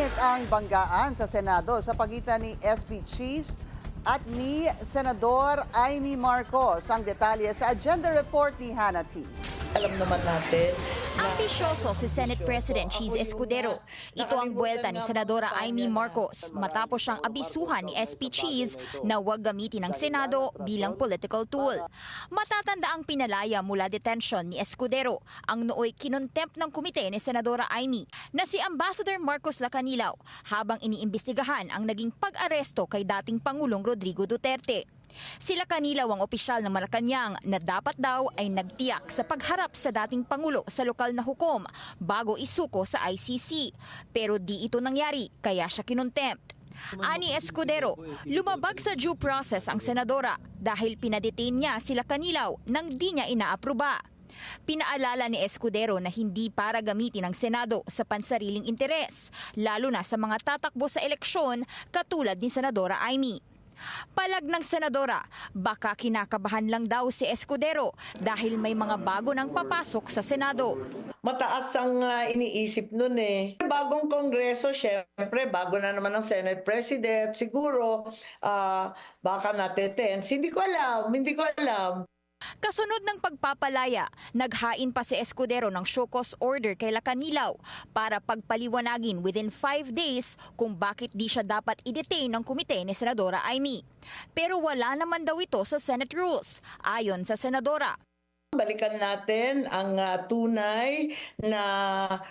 Mainit ang banggaan sa Senado sa pagitan ni SB Cheese at ni Senador Amy Marcos. Ang detalye sa agenda report ni Hannah T. Alam naman natin na Ambisyoso si Senate President Cheese Escudero. Ito ang buwelta ni Senadora Amy Marcos matapos siyang abisuhan ni SP Cheese na huwag gamitin ng Senado bilang political tool. Matatanda ang pinalaya mula detention ni Escudero ang nooy kinontempt ng komite ni Senadora Amy na si Ambassador Marcos Lacanilaw habang iniimbestigahan ang naging pag-aresto kay dating Pangulong Rodrigo Duterte. Sila Lacanilaw ang opisyal ng Malacanang na dapat daw ay nagtiyak sa pagharap sa dating Pangulo sa lokal na hukom bago isuko sa ICC. Pero di ito nangyari kaya siya kinontempt. Ani Escudero, lumabag sa due process ang senadora dahil pinadetain niya si Lacanilaw nang di niya inaapruba. Pinaalala ni Escudero na hindi para gamitin ng Senado sa pansariling interes, lalo na sa mga tatakbo sa eleksyon katulad ni Senadora Amy. Palag ng senadora, baka kinakabahan lang daw si Escudero dahil may mga bago nang papasok sa Senado. mataas ang iniisip nun eh. Bagong kongreso, syempre, bago na naman ang Senate President, siguro baka natetense. Hindi ko alam. Kasunod ng pagpapalaya, naghain pa si Escudero ng show cause order kay Lacanilaw para pagpaliwanagin within 5 days kung bakit di siya dapat i-detain ng komite ni Senadora Amy. Pero wala naman daw ito sa Senate rules, ayon sa senadora. Balikan natin ang tunay na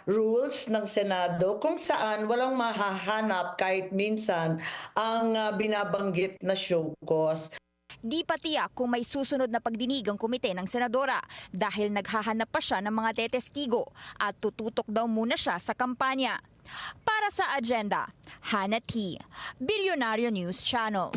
rules ng Senado kung saan walang mahahanap kahit minsan ang binabanggit na show cause. Di pa tiyak kung may susunod na pagdinig ang komite ng senadora dahil naghahanap pa siya ng mga tetestigo at tututok daw muna siya sa kampanya. Para sa agenda, Hannah T. Bilyonaryo News Channel.